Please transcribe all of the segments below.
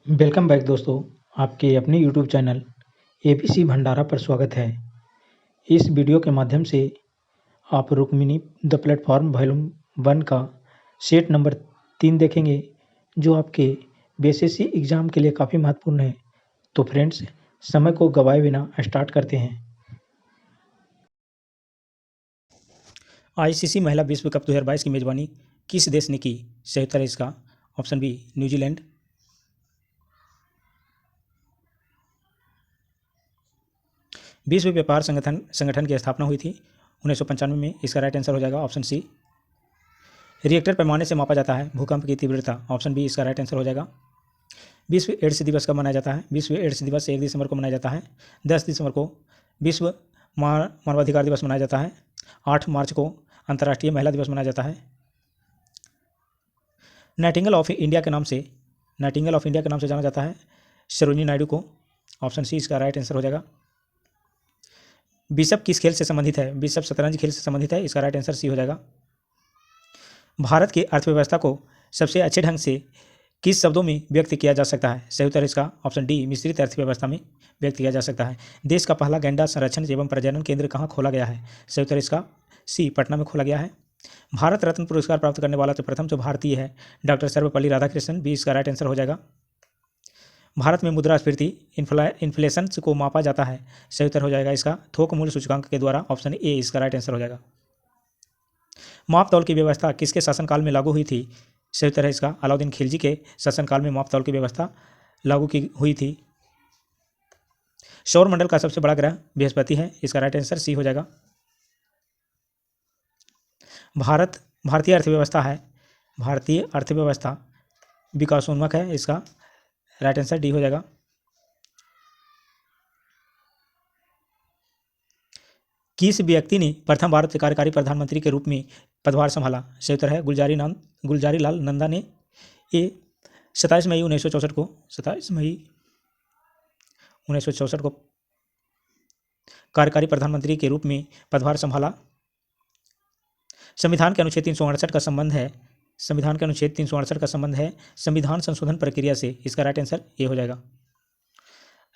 Welcome back दोस्तों, आपके अपने यूट्यूब चैनल एबीसी भंडारा पर स्वागत है। इस वीडियो के माध्यम से आप रुक्मिणी द प्लेटफॉर्म वॉल्यूम 1 का सेट नंबर 3 देखेंगे, जो आपके बीएसएससी एग्ज़ाम के लिए काफ़ी महत्वपूर्ण है। तो फ्रेंड्स, समय को गवाए बिना स्टार्ट करते हैं। आईसीसी महिला विश्व कप 2022 की मेजबानी किस देश ने की? सही उत्तर है इसका ऑप्शन बी, न्यूजीलैंड। विश्व व्यापार संगठन की स्थापना हुई थी 1995 में। इसका राइट आंसर हो जाएगा ऑप्शन सी। रिएक्टर पैमाने से मापा जाता है भूकंप की तीव्रता, ऑप्शन बी इसका राइट आंसर हो जाएगा। विश्व एड्स दिवस कब मनाया जाता है? विश्व एड्स दिवस 1 दिसंबर को मनाया जाता है। 10 दिसंबर को विश्व मानवाधिकार दिवस मनाया जाता है। 8 मार्च को अंतर्राष्ट्रीय महिला दिवस मनाया जाता है। नाइटिंगेल ऑफ इंडिया के नाम से जाना जाता है सरोजिनी नायडू को, ऑप्शन सी इसका राइट आंसर हो जाएगा। बिशप किस खेल से संबंधित है? बिशप शतरंज खेल से संबंधित है, इसका राइट आंसर सी हो जाएगा। भारत की अर्थव्यवस्था को सबसे अच्छे ढंग से किस शब्दों में व्यक्त किया जा सकता है? सही उत्तर इसका ऑप्शन डी, मिश्रित अर्थव्यवस्था में व्यक्त किया जा सकता है। देश का पहला गैंडा संरक्षण एवं प्रजनन केंद्र कहाँ खोला गया है? सही उत्तर इसका सी, पटना में खोला गया है। भारत रत्न पुरस्कार प्राप्त करने वाला प्रथम जो भारतीय है डॉक्टर सर्वपल्ली राधाकृष्णन, बी इसका राइट आंसर हो जाएगा। भारत में मुद्रास्फीति इन्फ्लेशन को मापा जाता है, सही उत्तर हो जाएगा इसका थोक मूल्य सूचकांक के द्वारा, ऑप्शन ए इसका राइट आंसर हो जाएगा। माप तौल की व्यवस्था किसके शासनकाल में लागू हुई थी? सही उत्तर है इसका अलाउद्दीन खिलजी के शासनकाल में माप तौल की व्यवस्था लागू की हुई थी। सौर मंडल का सबसे बड़ा ग्रह बृहस्पति है, इसका राइट आंसर सी हो जाएगा। भारतीय अर्थव्यवस्था विकासोन्मुख है, इसका राइट आंसर डी हो जाएगा। किस व्यक्ति ने प्रथम भारत के कार्यकारी प्रधानमंत्री के रूप में पदभार संभाला? सही उत्तर है गुलजारी लाल नंदा ने। ये 27 मई 1964 को कार्यकारी प्रधानमंत्री के रूप में पदभार संभाला। संविधान के अनुच्छेद 368 का संबंध है संविधान संशोधन प्रक्रिया से, इसका राइट आंसर ये हो जाएगा।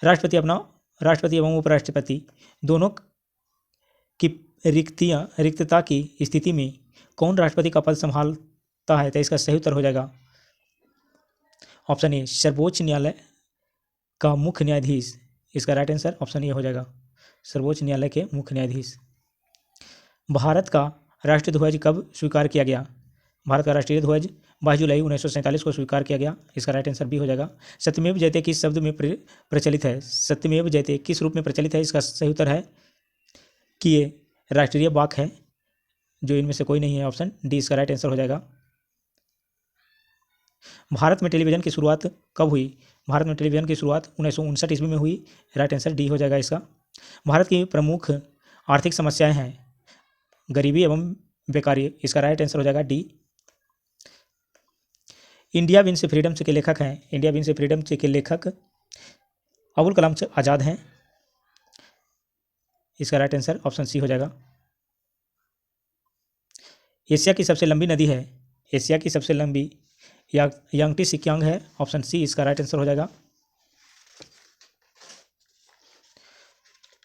राष्ट्रपति एवं उपराष्ट्रपति दोनों की रिक्तता की स्थिति में कौन राष्ट्रपति का पद संभालता है? तो इसका सही उत्तर हो जाएगा ऑप्शन ए, सर्वोच्च न्यायालय का मुख्य न्यायाधीश, इसका राइट आंसर ऑप्शन ए हो जाएगा, सर्वोच्च न्यायालय के मुख्य न्यायाधीश। भारत का राष्ट्रीय ध्वज कब स्वीकार किया गया? भारत का राष्ट्रीय ध्वज 22 जुलाई 1947 को स्वीकार किया गया, इसका राइट आंसर बी हो जाएगा। सत्यमेव जयते किस शब्द में प्रचलित है? सत्यमेव जयते किस रूप में प्रचलित है? इसका सही उत्तर है कि ये राष्ट्रीय वाक् है, जो इनमें से कोई नहीं है, ऑप्शन डी इसका राइट आंसर हो जाएगा। भारत में टेलीविजन की शुरुआत कब हुई? भारत में टेलीविजन की शुरुआत 1959 ईस्वी में हुई, राइट आंसर डी हो जाएगा इसका। भारत की प्रमुख आर्थिक समस्याएं हैं गरीबी एवं बेकारी, इसका राइट आंसर हो जाएगा डी। इंडिया विंस फ्रीडम के लेखक अबुल कलाम आज़ाद हैं, इसका राइट आंसर ऑप्शन सी हो जाएगा। एशिया की सबसे लंबी यांगटी सिक्यांग है, ऑप्शन सी इसका राइट आंसर हो जाएगा।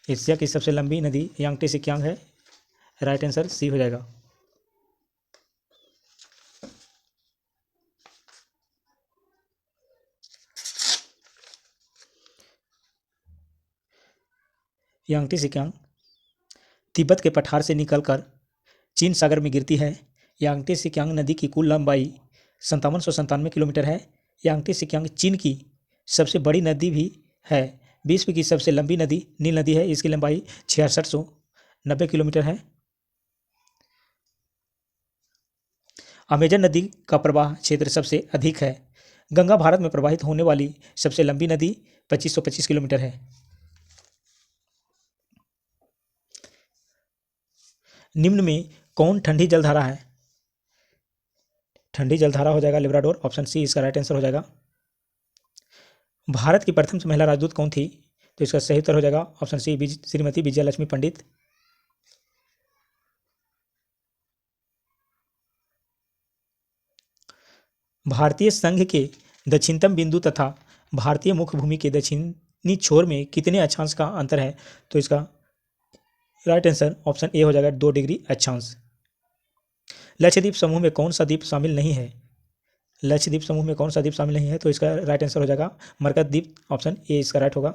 एशिया की सबसे लंबी नदी यांगटी सिक्यांग है, राइट आंसर सी हो जाएगा। यांगटी सिक्यांग तिब्बत के पठार से निकलकर चीन सागर में गिरती है। यांगटी सिक्यांग नदी की कुल लंबाई 5797 किलोमीटर है। यांगटी सिक्यांग चीन की सबसे बड़ी नदी भी है। विश्व की सबसे लंबी नदी नील नदी है, इसकी लंबाई 6690 किलोमीटर है। अमेजन नदी का प्रवाह क्षेत्र सबसे अधिक है। गंगा भारत में प्रवाहित होने वाली सबसे लंबी नदी 2525 किलोमीटर है। निम्न में कौन ठंडी जलधारा है? ठंडी जलधारा हो जाएगा लेब्राडोर, ऑप्शन सी इसका राइट आंसर हो जाएगा। भारत की प्रथम महिला राजदूत कौन थी? तो इसका सही उत्तर हो जाएगा ऑप्शन सी, श्रीमती विजयलक्ष्मी पंडित। भारतीय संघ के दक्षिणतम बिंदु तथा भारतीय मुख्य भूमि के दक्षिणी छोर में कितने अक्षांश का अंतर है? तो इसका राइट आंसर ऑप्शन ए हो जाएगा 2 डिग्री अक्षांश। लक्षद्वीप समूह में कौन सा द्वीप शामिल नहीं है? लक्षद्वीप समूह में कौन सा द्वीप शामिल नहीं है? तो इसका राइट आंसर हो जाएगा मरकत द्वीप, ऑप्शन ए इसका राइट होगा।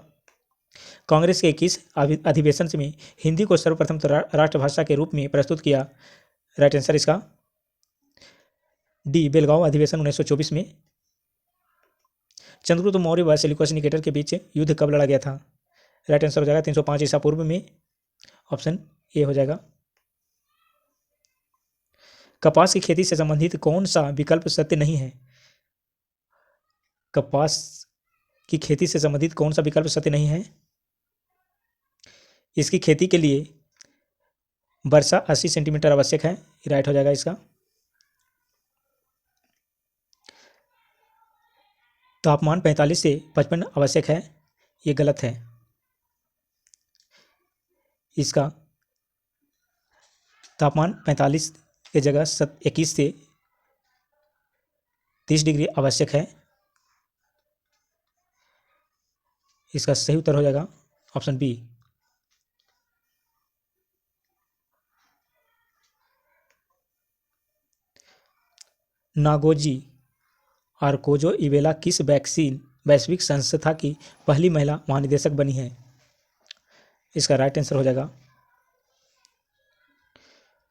कांग्रेस के किस अधिवेशन में हिंदी को सर्वप्रथम राष्ट्रभाषा के रूप में प्रस्तुत किया? राइट आंसर इसका डी, बेलगांव अधिवेशन 1924 में। चंद्रगुप्त मौर्य व सेल्यूकस निकेटर के बीच युद्ध कब लड़ा गया था? राइट आंसर हो जाएगा 305 ईसा पूर्व में, ऑप्शन ए हो जाएगा। कपास की खेती से संबंधित कौन सा विकल्प सत्य नहीं है? कपास की खेती से संबंधित कौन सा विकल्प सत्य नहीं है? इसकी खेती के लिए वर्षा 80 सेंटीमीटर आवश्यक है, राइट हो जाएगा इसका। तापमान 45 से 55 आवश्यक है, ये गलत है। इसका तापमान 45 की जगह 21 से 30 डिग्री आवश्यक है। इसका सही उत्तर हो जाएगा ऑप्शन बी। नागोजी आर्कोजो इवेला किस वैश्विक संस्था की पहली महिला महानिदेशक बनी है? इसका राइट आंसर हो जाएगा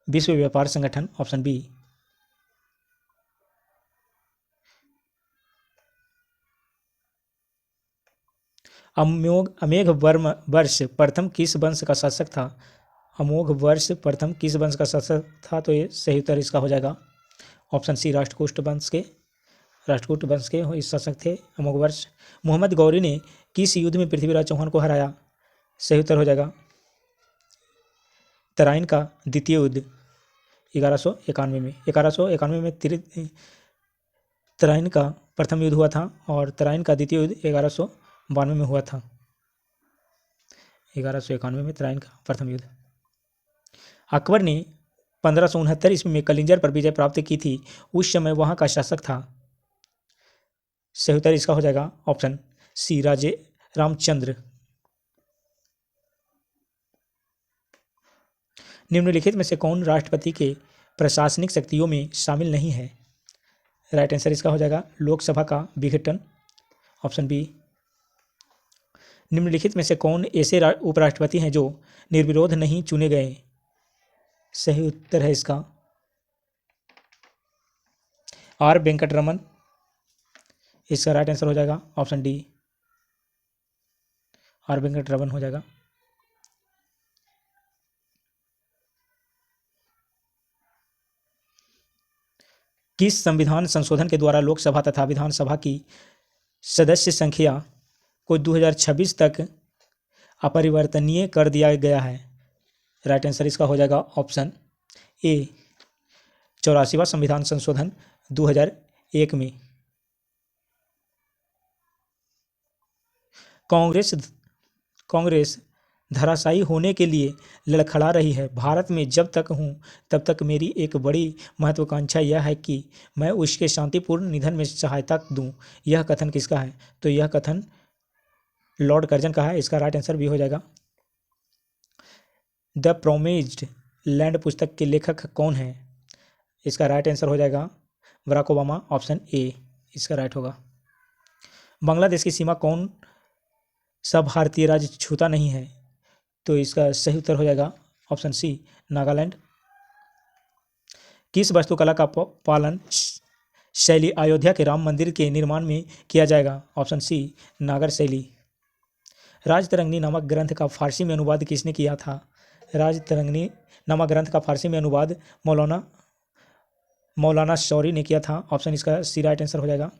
विश्व व्यापार संगठन, ऑप्शन बी। अमोघ वर्ष प्रथम किस वंश का शासक था? अमोघ वर्ष प्रथम किस वंश का शासक था? तो ये सही उत्तर इसका हो जाएगा ऑप्शन सी, राष्ट्रकूट वंश के इस शासक थे अमोघ वर्ष। मोहम्मद गौरी ने किस युद्ध में पृथ्वीराज चौहान को हराया? सही उत्तर हो जाएगा तराइन का द्वितीय युद्ध 1191 में। 1191 में तराइन का प्रथम युद्ध हुआ था और तराइन का द्वितीय युद्ध 1192 में हुआ था। 1191 में तराइन का प्रथम युद्ध। अकबर ने 1569 ईस्वी में कलिंजर पर विजय प्राप्त की थी, उस समय वहां का शासक था। सही उत्तर इसका हो जाएगा ऑप्शन सी, राजे रामचंद्र। निम्नलिखित में से कौन राष्ट्रपति के प्रशासनिक शक्तियों में शामिल नहीं है? राइट आंसर इसका हो जाएगा लोकसभा का विघटन, ऑप्शन बी। निम्नलिखित में से कौन ऐसे उपराष्ट्रपति हैं जो निर्विरोध नहीं चुने गए? सही उत्तर है इसका आर वेंकटरमन, इसका राइट आंसर हो जाएगा ऑप्शन डी, आर वेंकटरमन हो जाएगा। किस संविधान संशोधन के द्वारा लोकसभा तथा विधानसभा की सदस्य संख्या को 2026 तक अपरिवर्तनीय कर दिया गया है? राइट आंसर इसका हो जाएगा ऑप्शन ए, 84वां संविधान संशोधन 2001 में। कांग्रेस धराशायी होने के लिए लड़खड़ा रही है। भारत में जब तक हूँ तब तक मेरी एक बड़ी महत्वाकांक्षा यह है कि मैं उसके शांतिपूर्ण निधन में सहायता दूँ। यह कथन किसका है? तो यह कथन लॉर्ड कर्जन का है, इसका राइट आंसर भी हो जाएगा। द प्रोमिस्ड लैंड पुस्तक के लेखक कौन है? इसका राइट आंसर हो जाएगा बराक ओबामा, ऑप्शन ए इसका राइट होगा। बांग्लादेश की सीमा कौन सा भारतीय राज्य छूता नहीं है? तो इसका सही उत्तर हो जाएगा ऑप्शन सी, नागालैंड। किस वास्तुकला का पालन शैली अयोध्या के राम मंदिर के निर्माण में किया जाएगा? ऑप्शन सी, नागर शैली। राजतरंगिणी नामक ग्रंथ का फारसी में अनुवाद किसने किया था? राजतरंगिणी नामक ग्रंथ का फारसी में अनुवाद मौलाना शौरी ने किया था, ऑप्शन इसका सी राइट आंसर हो जाएगा।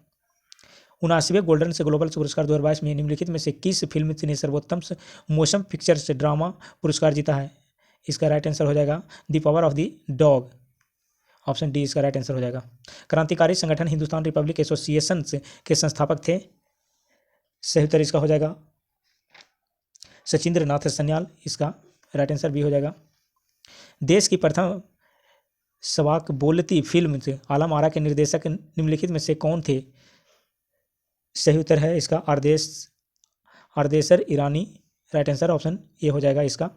79वें गोल्डन से ग्लोबल पुरस्कार 2022 में निम्नलिखित में से किस फिल्म ने सर्वोत्तम मोशन पिक्चर्स ड्रामा पुरस्कार जीता है? इसका राइट आंसर हो जाएगा the power of the dog, option D इसका राइट आंसर हो जाएगा। क्रांतिकारी संगठन हिंदुस्तान रिपब्लिक एसोसिएशन के संस्थापक थे? सही उत्तर इसका हो जाएगा सचिंद्र नाथ सन्याल, इसका राइट आंसर भी हो जाएगा। देश की प्रथम सवाक बोलती फिल्म आलम आरा के निर्देशक निम्नलिखित में से कौन थे? सही उत्तर है इसका आर्देशर ईरानी। राइट आंसर ऑप्शन ए हो जाएगा इसका।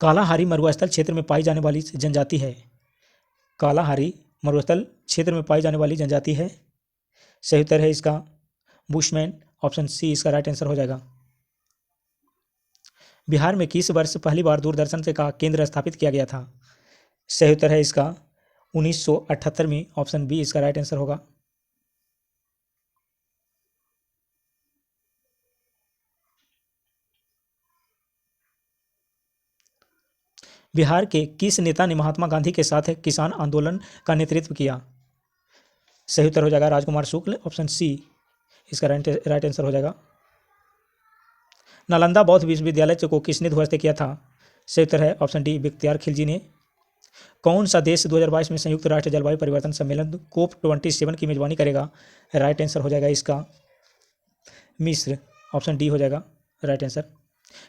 कालाहारी मरुस्थल क्षेत्र में पाई जाने वाली जनजाति है। कालाहारी मरुस्थल क्षेत्र में पाई जाने वाली जनजाति है। सही उत्तर है इसका बुशमैन। ऑप्शन सी इसका राइट आंसर हो जाएगा। बिहार में किस वर्ष पहली बार दूरदर्शन से का केंद्र स्थापित किया गया था? सही उत्तर है इसका 1978 में। ऑप्शन बी इसका राइट आंसर होगा। बिहार के किस नेता ने महात्मा गांधी के साथ किसान आंदोलन का नेतृत्व किया? सही उत्तर हो जाएगा राजकुमार शुक्ल। ऑप्शन सी इसका राइट आंसर हो जाएगा। नालंदा बौद्ध विश्वविद्यालय को किसने ध्वस्त किया था? सही उत्तर है ऑप्शन डी बख्तियार खिलजी ने। कौन सा देश 2022 में संयुक्त राष्ट्र जलवायु परिवर्तन सम्मेलन COP27 की मेजबानी करेगा? राइट आंसर हो जाएगा इसका मिस्र। ऑप्शन डी हो जाएगा right answer.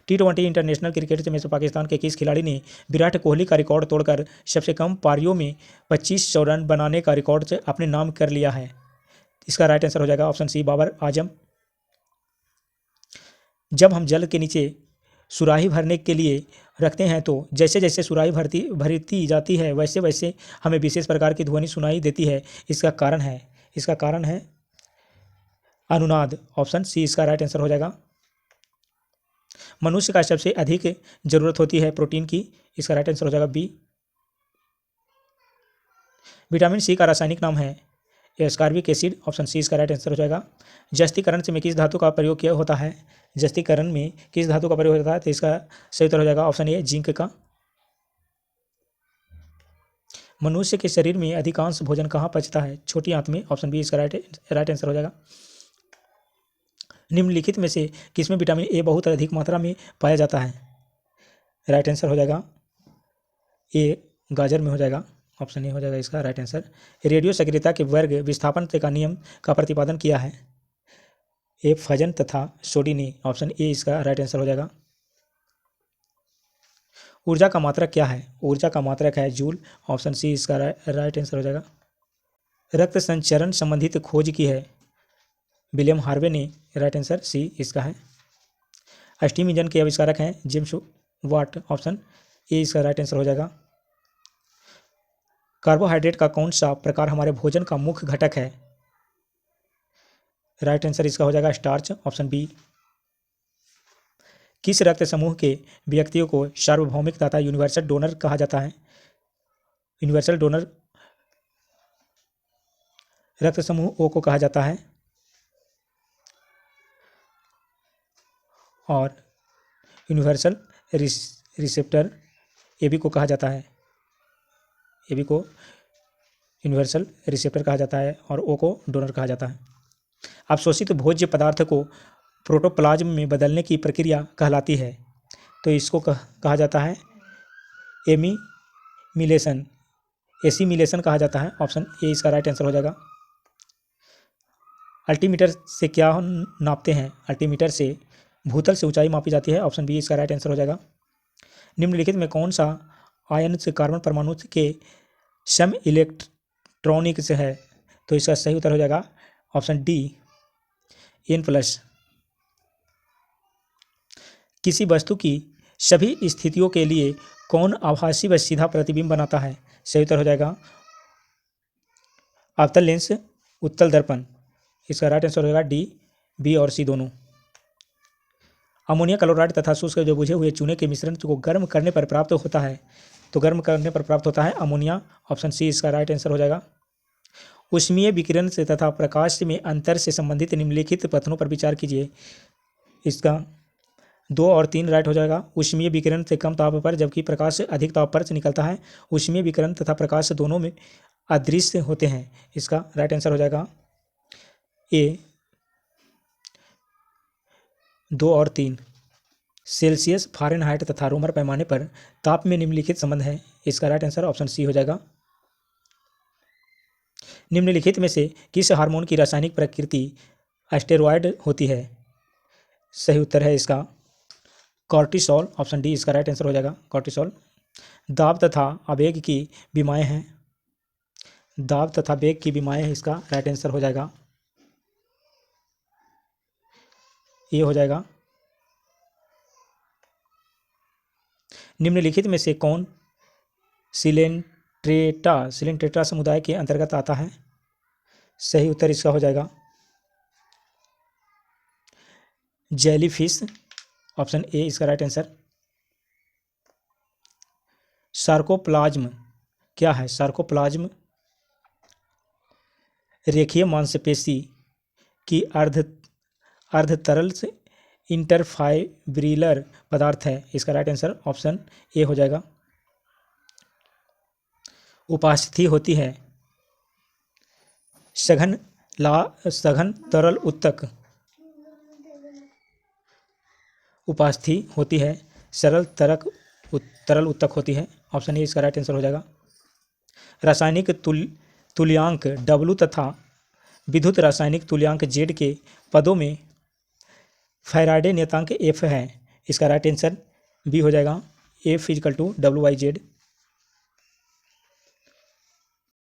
T20 international cricket में से पाकिस्तान के किस खिलाड़ी ने विराट कोहली का रिकॉर्ड तोड़कर सबसे कम पारियों में 2500 रन बनाने का रिकॉर्ड अपने नाम कर लिया है? इसका राइट आंसर हो जाएगा ऑप्शन सी बाबर आजम। जब हम जल के नीचे सुराही भरने के लिए रखते हैं तो जैसे जैसे सुराही भरती जाती है वैसे वैसे हमें विशेष प्रकार की ध्वनि सुनाई देती है। इसका कारण है अनुनाद। ऑप्शन सी इसका राइट आंसर हो जाएगा। मनुष्य का सबसे अधिक जरूरत होती है प्रोटीन की। इसका राइट आंसर हो जाएगा बी। विटामिन सी का रासायनिक नाम है एस्कॉर्बिक एसिड। ऑप्शन सी इसका राइट आंसर हो जाएगा। जस्तीकरण में किस धातु का प्रयोग किया होता है? जस्तीकरण में किस धातु का प्रयोग होता है? तो इसका सही उत्तर हो जाएगा ऑप्शन ए जिंक का। मनुष्य के शरीर में अधिकांश भोजन कहाँ पचता है? छोटी आंत में। ऑप्शन बी इसका राइट आंसर हो जाएगा। निम्नलिखित में से किसमें विटामिन ए बहुत अधिक मात्रा में पाया जाता है? राइट आंसर हो जाएगा ए गाजर में हो जाएगा। ऑप्शन ए हो जाएगा इसका राइट आंसर। रेडियो सक्रियता के वर्ग विस्थापन का नियम का प्रतिपादन किया है? ए फजन तथा सोडी ने। ऑप्शन ए इसका राइट आंसर हो जाएगा। ऊर्जा का मात्रक क्या है? ऊर्जा का मात्रक है जूल। ऑप्शन सी इसका राइट आंसर हो जाएगा। रक्त संचरण संबंधित खोज की है विलियम हार्वे ने। राइट आंसर सी इसका है। स्टीम इंजन के आविष्कारक हैं जेम्स वाट। ऑप्शन ए इसका राइट आंसर हो जाएगा। कार्बोहाइड्रेट का कौन सा प्रकार हमारे भोजन का मुख्य घटक है? राइट आंसर इसका हो जाएगा स्टार्च। Option B. किस रक्त समूह के व्यक्तियों को सार्वभौमिक तथा यूनिवर्सल डोनर कहा जाता है? यूनिवर्सल डोनर रक्त समूह ओ को कहा जाता है और यूनिवर्सल रिसेप्टर एबी को कहा जाता है। एबी को यूनिवर्सल रिसेप्टर कहा जाता है और ओ को डोनर कहा जाता है। अवशोषित भोज्य पदार्थ को प्रोटोप्लाज्म में बदलने की प्रक्रिया कहलाती है तो इसको कहा जाता है एसिमिलेशन। एसिमिलेशन कहा जाता है। ऑप्शन ए इसका राइट आंसर हो जाएगा। अल्टीमीटर से क्या नापते हैं? अल्टीमीटर से भूतल से ऊंचाई मापी जाती है। ऑप्शन बी इसका राइट आंसर हो जाएगा। निम्नलिखित में कौन सा आयन से कार्बन परमाणु के सम इलेक्ट्रॉनिक्स है? तो इसका सही उत्तर हो जाएगा ऑप्शन डी N+। किसी वस्तु की सभी स्थितियों के लिए कौन आभासी व सीधा प्रतिबिंब बनाता है? सही उत्तर हो जाएगा अवतल लेंस उत्तल दर्पण। इसका राइट आंसर हो जाएगा डी, बी और सी दोनों। अमोनिया क्लोराइड तथा शुष्क जो बुझे हुए चूने के मिश्रण को गर्म करने पर प्राप्त होता है तो गर्म करने पर प्राप्त होता है अमोनिया। ऑप्शन सी इसका राइट आंसर हो जाएगा। ऊष्मीय विकिरण से तथा प्रकाश में अंतर से संबंधित निम्नलिखित कथनों पर विचार कीजिए। इसका 2 और 3 राइट हो जाएगा। ऊष्मीय विकिरण से कम ताप पर जबकि प्रकाश अधिक ताप पर से निकलता है। ऊष्मीय विकिरण तथा प्रकाश दोनों में अदृश्य होते हैं। इसका राइट आंसर हो जाएगा ए 2 और 3। सेल्सियस, फ़ारेनहाइट तथा रोमर पैमाने पर ताप में निम्नलिखित संबंध है। इसका राइट आंसर ऑप्शन सी हो जाएगा। निम्नलिखित में से किस हार्मोन की रासायनिक प्रकृति स्टेरॉयड होती है? सही उत्तर है इसका कॉर्टिसोल। ऑप्शन डी इसका राइट आंसर हो जाएगा कॉर्टिसोल। दाब तथा आवेग की बीमाएं हैं। दाब तथा वेग की विमाएं इसका राइट आंसर हो जाएगा, ये हो जाएगा। निम्नलिखित में से कौन सिलेंट्रेटा समुदाय के अंतर्गत आता है? सही उत्तर इसका हो जाएगा जेलीफिश, ऑप्शन ए इसका राइट आंसर। सार्कोप्लाज्म क्या है? सार्कोप्लाज्म रेखीय मांसपेशी की अर्ध तरल से इंटरफाइब्रिलर पदार्थ है, इसका राइट आंसर ऑप्शन ए हो जाएगा। उपस्थिति होती है सघन तरल उत्तक, उपस्थिति होती है तरल उत्तक होती है, ऑप्शन ए इसका राइट आंसर हो जाएगा। रासायनिक तुल्यांक W तथा विद्युत रासायनिक तुल्यांक Z के पदों में फैराडे नियतांक F है, इसका राइट आंसर बी हो जाएगा, F = W/Z।